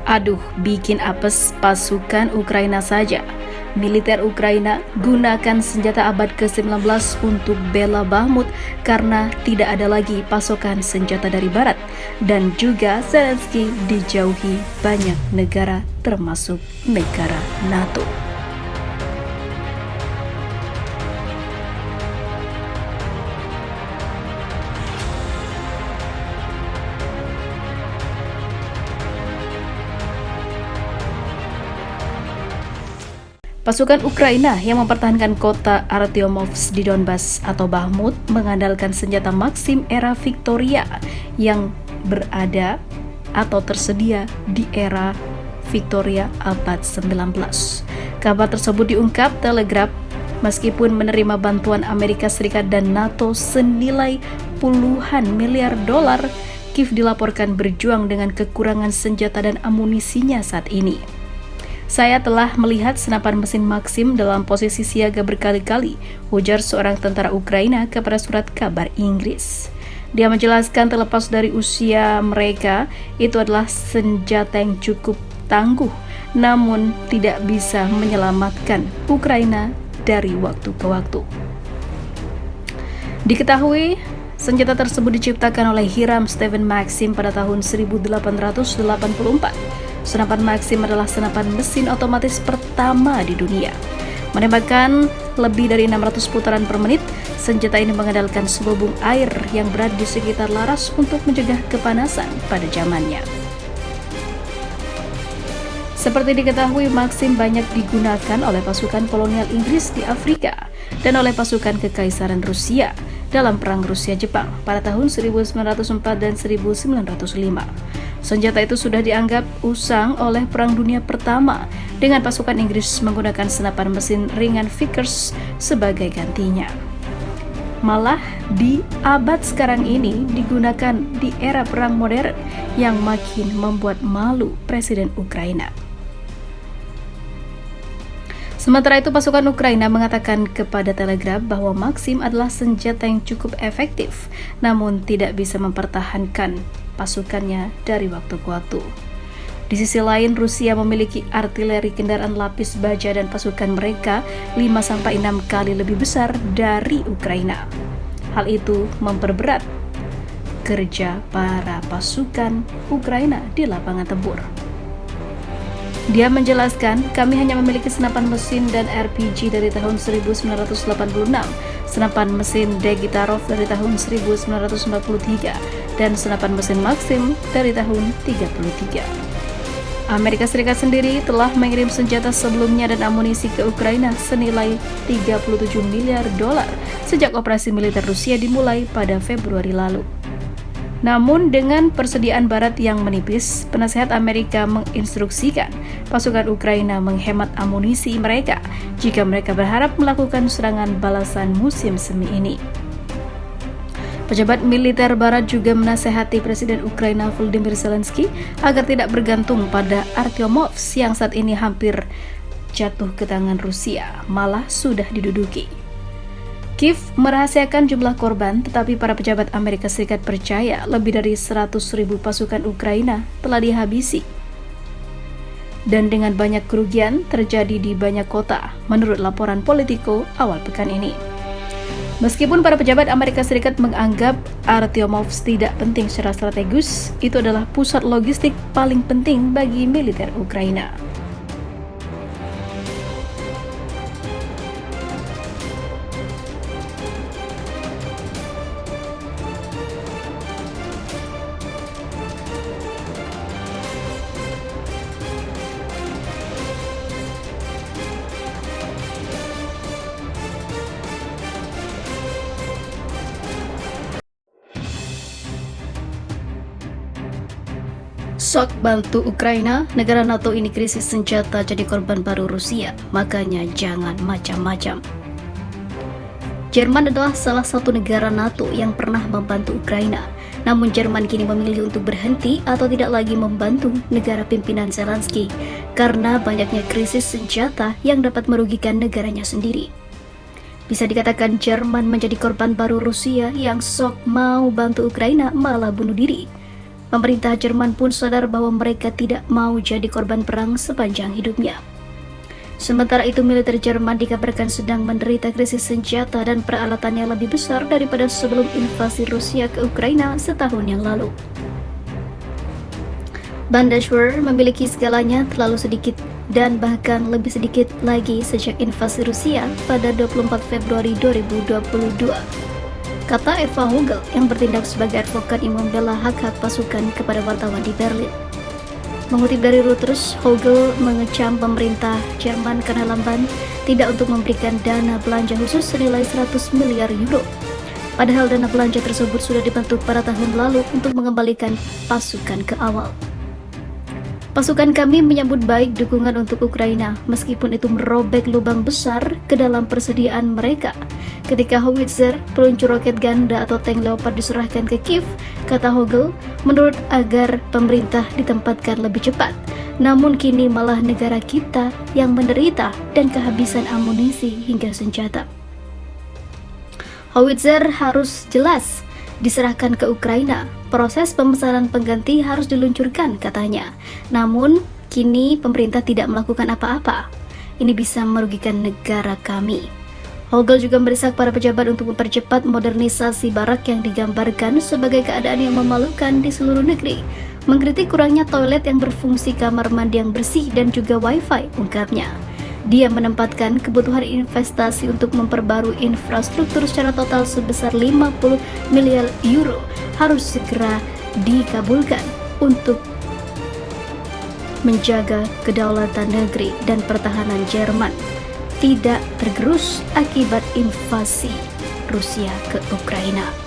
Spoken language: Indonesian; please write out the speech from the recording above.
Aduh, bikin apes pasukan Ukraina saja. Militer Ukraina gunakan senjata abad ke-19 untuk bela Bahmut karena tidak ada lagi pasokan senjata dari barat. Dan juga Zelensky dijauhi banyak negara termasuk negara NATO. Pasukan Ukraina yang mempertahankan kota Artyomovsk di Donbas atau Bahmut mengandalkan senjata Maxim era Victoria yang berada atau tersedia di era Victoria abad 19. Kabar tersebut diungkap Telegraph meskipun menerima bantuan Amerika Serikat dan NATO senilai puluhan miliar dolar, Kiev dilaporkan berjuang dengan kekurangan senjata dan amunisinya saat ini. Saya telah melihat senapan mesin Maxim dalam posisi siaga berkali-kali, ujar seorang tentara Ukraina kepada surat kabar Inggris. Dia menjelaskan terlepas dari usia mereka, itu adalah senjata yang cukup tangguh, namun tidak bisa menyelamatkan Ukraina dari waktu ke waktu. Diketahui, senjata tersebut diciptakan oleh Hiram Steven Maxim pada tahun 1884. Senapan Maxim adalah senapan mesin otomatis pertama di dunia. Menembakkan lebih dari 600 putaran per menit, senjata ini mengandalkan selubung air yang berada di sekitar laras untuk mencegah kepanasan pada zamannya. Seperti diketahui, Maxim banyak digunakan oleh pasukan kolonial Inggris di Afrika dan oleh pasukan Kekaisaran Rusia dalam Perang Rusia-Jepang pada tahun 1904 dan 1905. Senjata itu sudah dianggap usang oleh Perang Dunia Pertama dengan pasukan Inggris menggunakan senapan mesin ringan Vickers sebagai gantinya. Malah di abad sekarang ini digunakan di era perang modern yang makin membuat malu Presiden Ukraina. Sementara itu, pasukan Ukraina mengatakan kepada Telegraph bahwa Maxim adalah senjata yang cukup efektif, namun tidak bisa mempertahankan pasukannya dari waktu ke waktu. Di sisi lain, Rusia memiliki artileri kendaraan lapis baja dan pasukan mereka 5-6 kali lebih besar dari Ukraina. Hal itu memperberat kerja para pasukan Ukraina di lapangan tempur. Dia menjelaskan, kami hanya memiliki senapan mesin dan RPG dari tahun 1986, senapan mesin Degitarov dari tahun 1943, dan senapan mesin Maxim dari tahun 1933. Amerika Serikat sendiri telah mengirim senjata sebelumnya dan amunisi ke Ukraina senilai 37 miliar dolar sejak operasi militer Rusia dimulai pada Februari lalu. Namun dengan persediaan barat yang menipis, penasehat Amerika menginstruksikan pasukan Ukraina menghemat amunisi mereka jika mereka berharap melakukan serangan balasan musim semi ini. Pejabat militer barat juga menasehati Presiden Ukraina Volodymyr Zelensky agar tidak bergantung pada Artyomovsk yang saat ini hampir jatuh ke tangan Rusia, malah sudah diduduki. Kiev merahasiakan jumlah korban, tetapi para pejabat Amerika Serikat percaya lebih dari 100.000 pasukan Ukraina telah dihabisi. Dan dengan banyak kerugian terjadi di banyak kota, menurut laporan Politico awal pekan ini. Meskipun para pejabat Amerika Serikat menganggap Artyomovsk tidak penting secara strategis, itu adalah pusat logistik paling penting bagi militer Ukraina. Sok bantu Ukraina, negara NATO ini krisis senjata jadi korban baru Rusia, makanya jangan macam-macam. Jerman adalah salah satu negara NATO yang pernah membantu Ukraina, namun Jerman kini memilih untuk berhenti atau tidak lagi membantu negara pimpinan Zelensky karena banyaknya krisis senjata yang dapat merugikan negaranya sendiri. Bisa dikatakan Jerman menjadi korban baru Rusia yang sok mau bantu Ukraina malah bunuh diri. Pemerintah Jerman pun sadar bahwa mereka tidak mau jadi korban perang sepanjang hidupnya. Sementara itu, militer Jerman dikabarkan sedang menderita krisis senjata dan peralatannya lebih besar daripada sebelum invasi Rusia ke Ukraina setahun yang lalu. Bundeswehr memiliki segalanya terlalu sedikit dan bahkan lebih sedikit lagi sejak invasi Rusia pada 24 Februari 2022. Kata Eva Hogel yang bertindak sebagai advokat yang membela hak-hak pasukan kepada wartawan di Berlin. Mengutip dari Reuters, Hogel mengecam pemerintah Jerman karena lamban tidak untuk memberikan dana belanja khusus senilai 100 miliar euro. Padahal dana belanja tersebut sudah dibentuk pada tahun lalu untuk mengembalikan pasukan ke awal. Pasukan kami menyambut baik dukungan untuk Ukraina, meskipun itu merobek lubang besar ke dalam persediaan mereka. Ketika howitzer, peluncur roket ganda atau tank Leopard diserahkan ke Kiev, kata Hogel, menurut agar pemerintah ditempatkan lebih cepat. Namun kini malah negara kita yang menderita dan kehabisan amunisi hingga senjata. Howitzer harus jelas diserahkan ke Ukraina. Proses pemesanan pengganti harus diluncurkan, katanya. Namun, kini pemerintah tidak melakukan apa-apa. Ini bisa merugikan negara kami. Hogel juga mendesak para pejabat untuk mempercepat modernisasi barak yang digambarkan sebagai keadaan yang memalukan di seluruh negeri. Mengkritik kurangnya toilet yang berfungsi, kamar mandi yang bersih, dan juga wifi, ungkapnya. Dia menempatkan kebutuhan investasi untuk memperbarui infrastruktur secara total sebesar 50 miliar euro harus segera dikabulkan untuk menjaga kedaulatan negeri dan pertahanan Jerman tidak tergerus akibat invasi Rusia ke Ukraina.